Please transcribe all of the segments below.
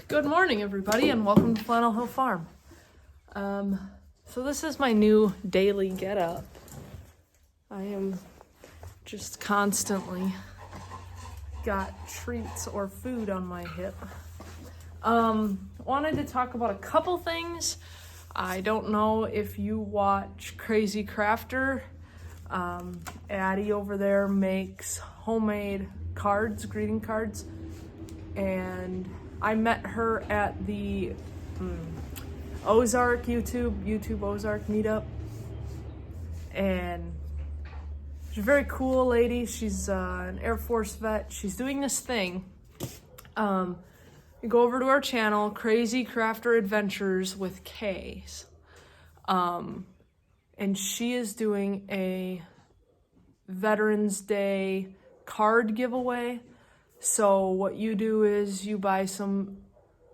Good morning, everybody, and welcome to Flannel Hill Farm. So this is my new daily get-up. I am just constantly got treats or food on my hip. Wanted to talk about a couple things. I don't know if you watch Crazy Crafter. Addie over there makes homemade cards, greeting cards, and I met her at the Ozark YouTube Ozark meetup, and she's a very cool lady. She's an Air Force vet. She's doing this thing. You go over to our channel, Crazy Crafter Adventures with K's, and she is doing a Veterans Day card giveaway. So what you do is you buy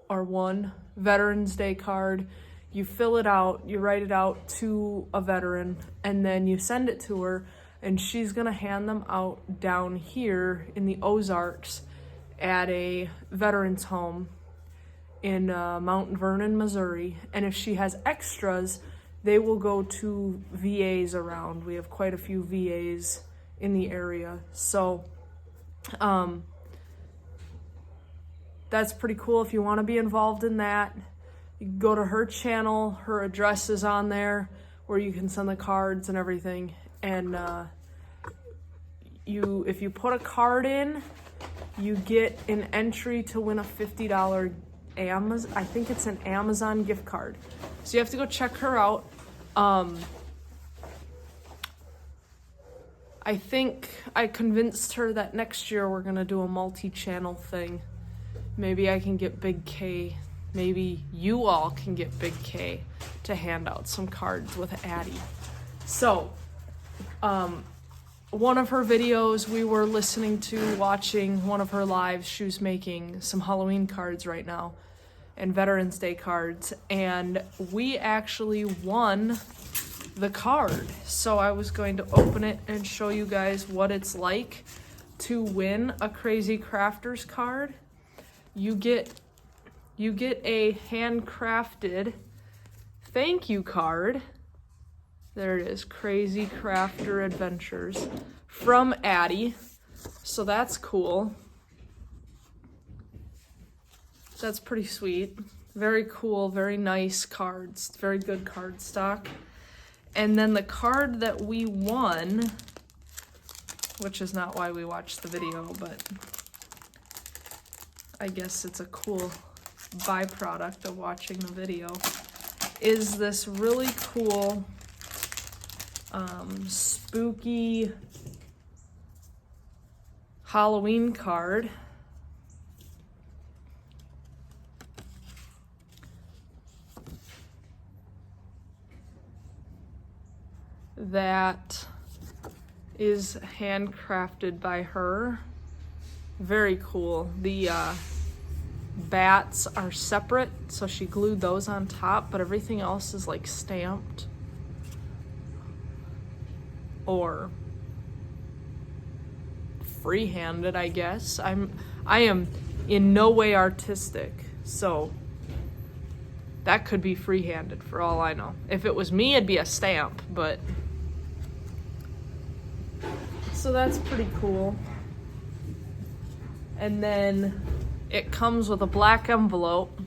one Veterans Day card, you fill it out, you write it out to a veteran, and then you send it to her, and she's gonna hand them out down here in the Ozarks at a veterans home in Mount Vernon, Missouri. And if she has extras, they will go to VAs around. We have quite a few VAs in the area. So, that's pretty cool. If you want to be involved in that, you can go to her channel. Her address is on there where you can send the cards and everything. And if you put a card in, you get an entry to win a $50 Amazon. I think it's an Amazon gift card. So you have to go check her out. I think I convinced her that next year we're gonna do a multi-channel thing. Maybe I can get Big K, maybe you all can get Big K to hand out some cards with Addie. So, one of her videos we were watching one of her lives. She was making some Halloween cards right now and Veterans Day cards, and we actually won the card. So I was going to open it and show you guys what it's like to win a Crazy Crafters card. You get a handcrafted thank you card. There it is, Crazy Crafter Adventures from Addie. So that's cool. That's pretty sweet. Very cool, very nice cards. Very good card stock. And then the card that we won, which is not why we watched the video, but I guess it's a cool byproduct of watching the video, is this really cool spooky Halloween card that is handcrafted by her. Very cool. The bats are separate, so she glued those on top, but everything else is like stamped or free-handed, I guess. I am in no way artistic, so that could be free-handed for all I know. If it was me, it'd be a stamp, but so that's pretty cool. And then it comes with a black envelope.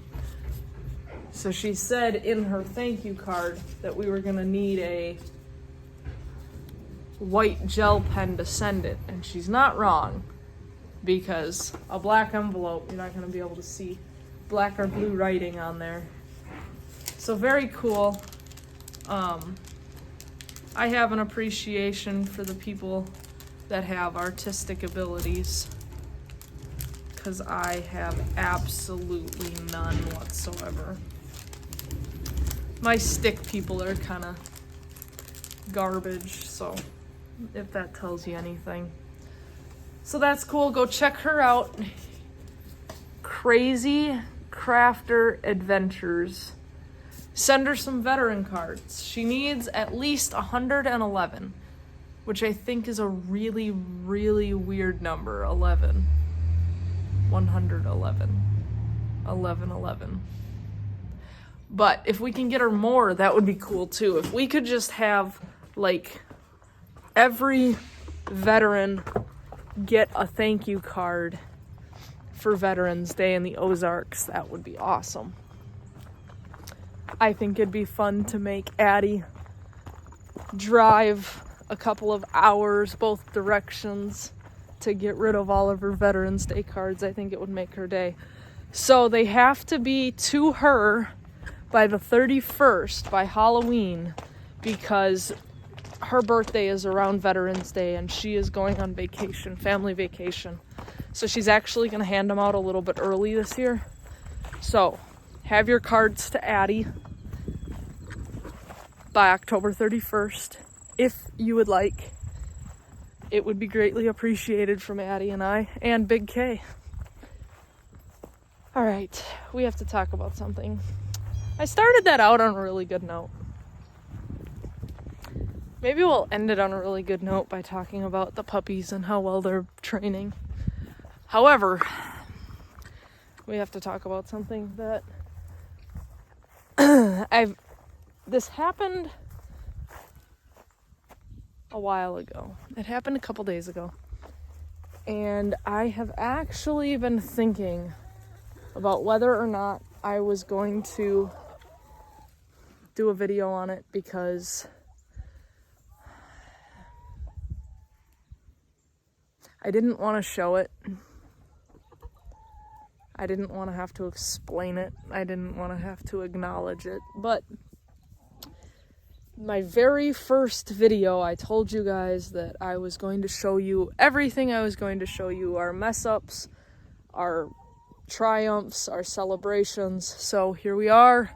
So she said in her thank you card that we were gonna need a white gel pen to send it. And she's not wrong, because a black envelope, you're not gonna be able to see black or blue writing on there. So very cool. I have an appreciation for the people that have artistic abilities, because I have absolutely none whatsoever. My stick people are kind of garbage, so if that tells you anything. So that's cool. Go check her out. Crazy Crafter Adventures. Send her some veteran cards. She needs at least 111, which I think is a really, really weird number, 11. 111. 11/11. But if we can get her more, that would be cool too. If we could just have, like, every veteran get a thank you card for Veterans Day in the Ozarks, that would be awesome. I think it'd be fun to make Addie drive a couple of hours both directions to get rid of all of her Veterans Day cards. I think it would make her day. So they have to be to her by the 31st, by Halloween, because her birthday is around Veterans Day and she is going on vacation, family vacation. So she's actually going to hand them out a little bit early this year. So have your cards to Addie by October 31st, if you would like. It would be greatly appreciated from Addie and I, and Big K. All right, we have to talk about something. I started that out on a really good note. Maybe we'll end it on a really good note by talking about the puppies and how well they're training. However, we have to talk about something that this happened a while ago. It happened a couple days ago. And I have actually been thinking about whether or not I was going to do a video on it, because I didn't want to show it. I didn't want to have to explain it. I didn't want to have to acknowledge it. But my very first video, I told you guys that I was going to show you everything. I was going to show you our mess-ups, our triumphs, our celebrations. So here we are.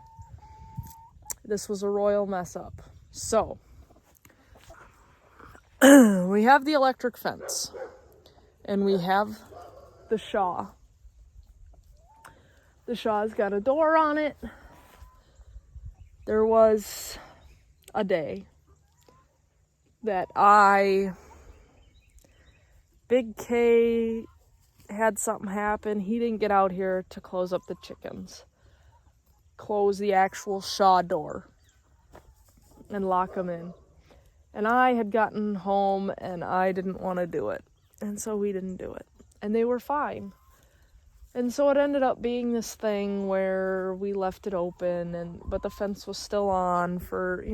This was a royal mess-up. So we have the electric fence, and we have the Shaw. The Shaw's got a door on it. There was a day that Big K had something happen. He didn't get out here to close up the chickens, close the actual Shaw door and lock them in. And I had gotten home and I didn't want to do it. And so we didn't do it. And they were fine. And so it ended up being this thing where we left it open, but the fence was still on for,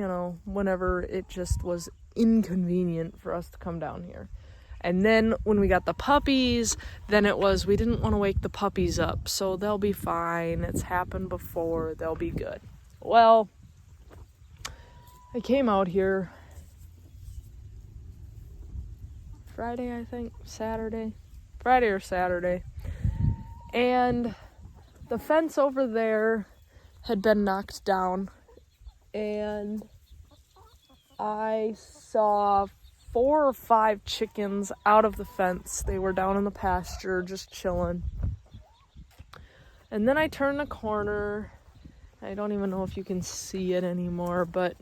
whenever it just was inconvenient for us to come down here. And then when we got the puppies, then it was, we didn't want to wake the puppies up, so they'll be fine. It's happened before. They'll be good. Well, I came out here Friday, I think, Friday or Saturday. And the fence over there had been knocked down, and I saw 4 or 5 chickens out of the fence. They were down in the pasture just chilling. And then I turned the corner. I don't even know if you can see it anymore, but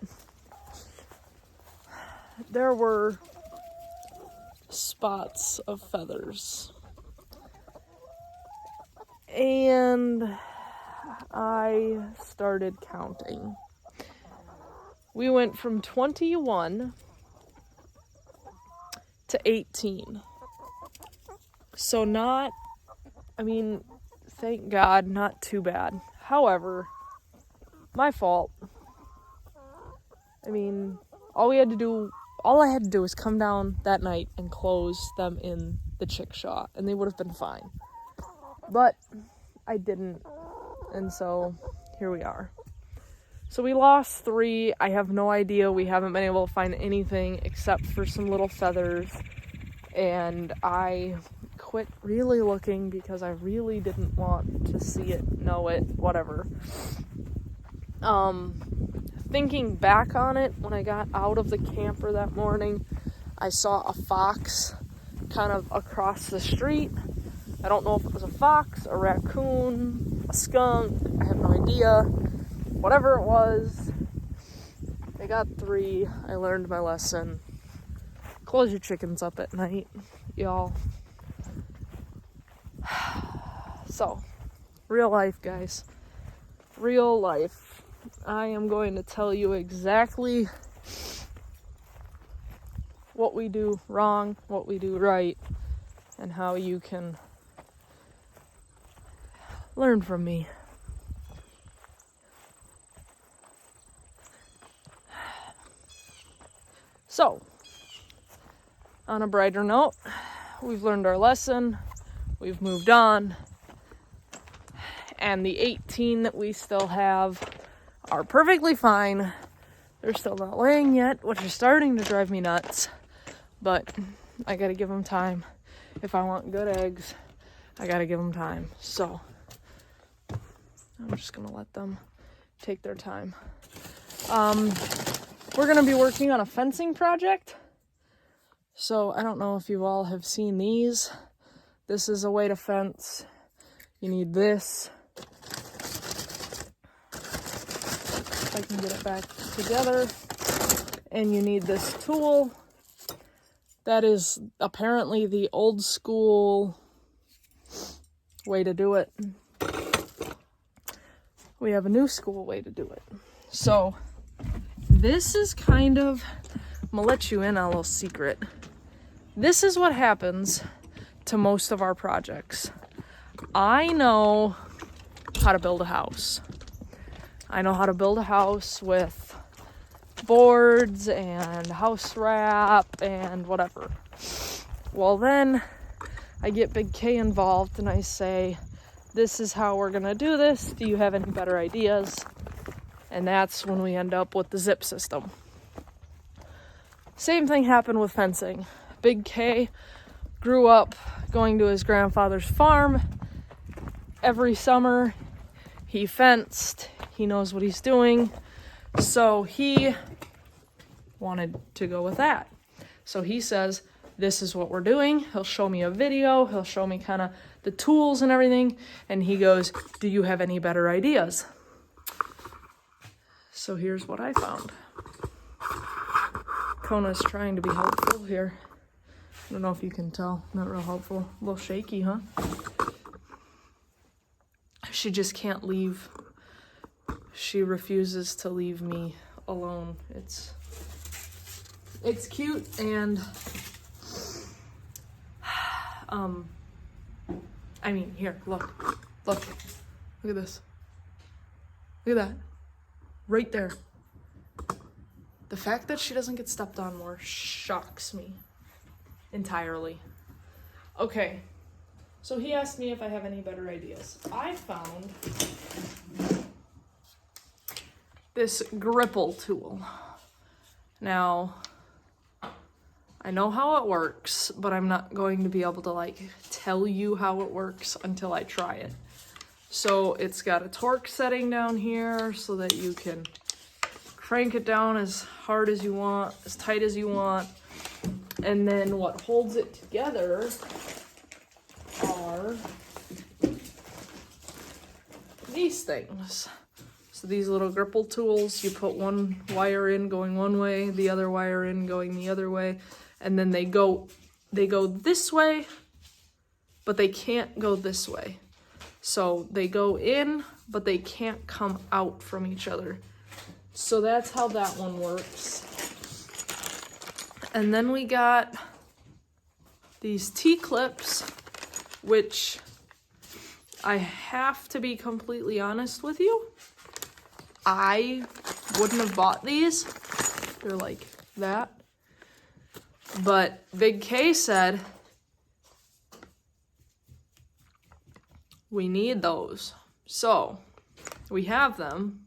there were spots of feathers. And I started counting. We went from 21 to 18. So thank God, not too bad. However, my fault. All I had to do was come down that night and close them in the chickshaw, and they would have been fine. But I didn't, and so here we are. So we lost 3. I have no idea. We haven't been able to find anything except for some little feathers, and I quit really looking because I really didn't want to see it, know it, whatever. Thinking back on it, when I got out of the camper that morning, I saw a fox kind of across the street. I don't know if it was a fox, a raccoon, a skunk, I have no idea. Whatever it was, I got 3. I learned my lesson. Close your chickens up at night, y'all. So, Real life, guys. Real life. I am going to tell you exactly what we do wrong, what we do right, and how you can learn from me. So, on a brighter note, we've learned our lesson, we've moved on, and the 18 that we still have are perfectly fine. They're still not laying yet, which is starting to drive me nuts, but I gotta give them time. If I want good eggs, I gotta give them time. So, I'm just gonna let them take their time. We're gonna be working on a fencing project. So I don't know if you all have seen these. This is a way to fence. You need this. If I can get it back together. And you need this tool. That is apparently the old school way to do it. We have a new school way to do it. So this is kind of, I'm gonna let you in on a little secret. This is what happens to most of our projects. I know how to build a house. I know how to build a house with boards and house wrap and whatever. Well, then I get Big K involved and I say, this is how we're gonna do this. Do you have any better ideas? And that's when we end up with the zip system. Same thing happened with fencing. Big K grew up going to his grandfather's farm. Every summer he fenced. He knows what he's doing. So he wanted to go with that. So he says, this is what we're doing. He'll show me a video. He'll show me kind of the tools and everything. And he goes, do you have any better ideas? So here's what I found. Kona's trying to be helpful here. I don't know if you can tell. Not real helpful. A little shaky, huh? She just can't leave. She refuses to leave me alone. It's cute and I mean, here, look at this. Look at that. Right there. The fact that she doesn't get stepped on more shocks me entirely. Okay, so he asked me if I have any better ideas. I found this gripple tool. Now, I know how it works, but I'm not going to be able to like tell you how it works until I try it. So it's got a torque setting down here so that you can crank it down as hard as you want, as tight as you want. And then what holds it together are these things. So these little gripple tools, you put one wire in going one way, the other wire in going the other way, and then they go this way, but they can't go this way. So they go in, but they can't come out from each other. So that's how that one works. And then we got these T-clips, which I have to be completely honest with you, I wouldn't have bought these. They're like that. But Big K said, we need those. So we have them.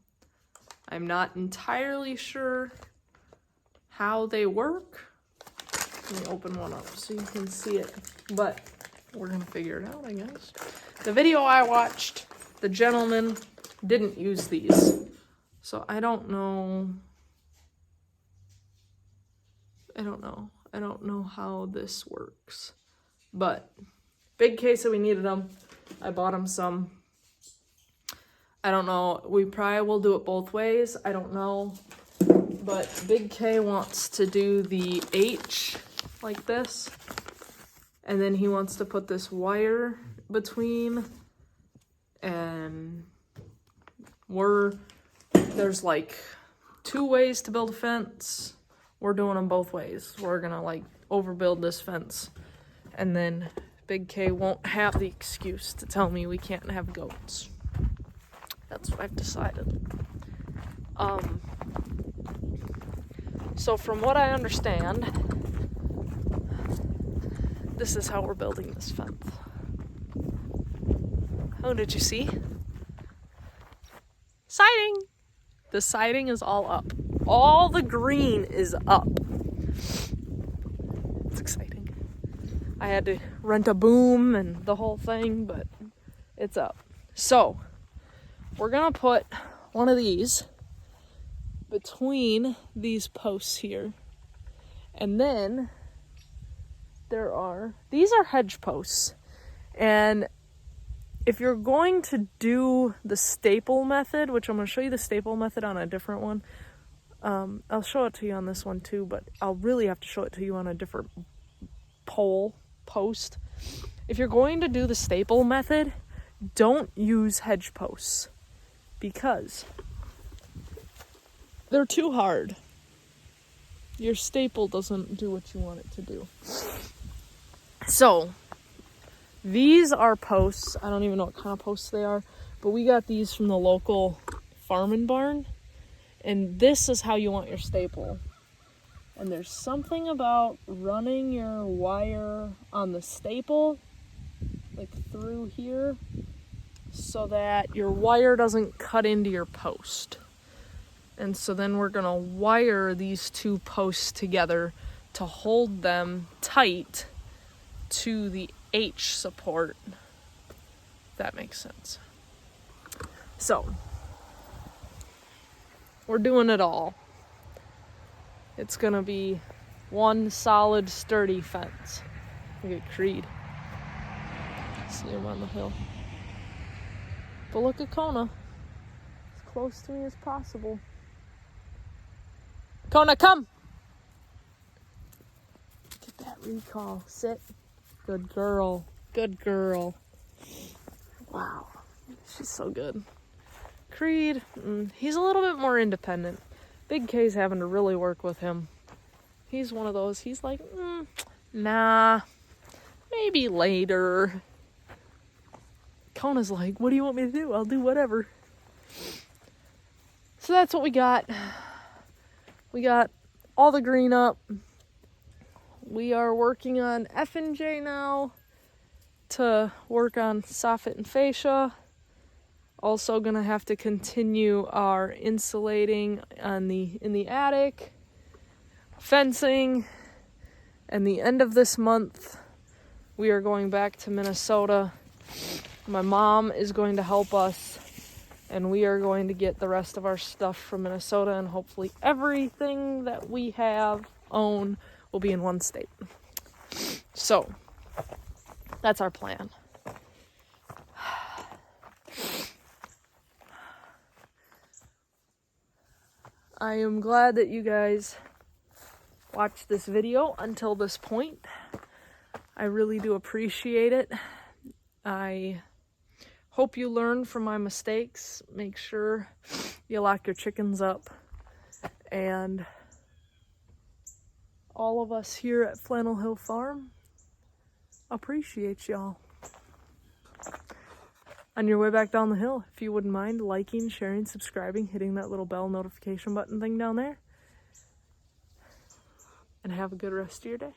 I'm not entirely sure how they work. Let me open one up so you can see it. But we're gonna figure it out, I guess. The video I watched, the gentleman didn't use these. So I don't know how this works. But Big K said we needed them. I bought him some. I don't know. We probably will do it both ways. I don't know. But Big K wants to do the H like this. And then he wants to put this wire between And there's like 2 ways to build a fence. We're doing them both ways. We're gonna like overbuild this fence, and then Big K won't have the excuse to tell me we can't have goats. That's what I've decided. So from what I understand, this is how we're building this fence. Oh, did you see? Siding! The siding is all up. All the green is up. It's exciting. I had to rent a boom and the whole thing, but it's up. So, we're gonna put one of these between these posts here. And then these are hedge posts. And if you're going to do the staple method, which I'm going to show you the staple method on a different one. I'll show it to you on this one too, but I'll really have to show it to you on a different post. If you're going to do the staple method, don't use hedge posts because they're too hard. Your staple doesn't do what you want it to do. So, these are posts. I don't even know what kind of posts they are, but we got these from the local farm and barn. And this is how you want your staple. And there's something about running your wire on the staple, like through here, so that your wire doesn't cut into your post. And so then we're gonna wire these 2 posts together to hold them tight to the H support. If that makes sense. So, we're doing it all. It's gonna be one solid, sturdy fence. Look at Creed. See him on the hill. But look at Kona. As close to me as possible. Kona, come! Get that recall. Sit. Good girl. Good girl. Wow. She's so good. Creed, he's a little bit more independent. Big K's having to really work with him. He's one of those, he's like, nah, maybe later. Kona's like, what do you want me to do? I'll do whatever. So that's what we got. We got all the green up. We are working on F&J now to work on soffit and fascia. Also gonna have to continue our insulating in the attic, fencing, and the end of this month we are going back to Minnesota. My mom is going to help us, and we are going to get the rest of our stuff from Minnesota, and hopefully everything that we own will be in one state. So that's our plan. I am glad that you guys watched this video until this point. I really do appreciate it. I hope you learn from my mistakes. Make sure you lock your chickens up. And all of us here at Flannel Hill Farm appreciate y'all. On your way back down the hill, if you wouldn't mind liking, sharing, subscribing, hitting that little bell notification button thing down there. And have a good rest of your day.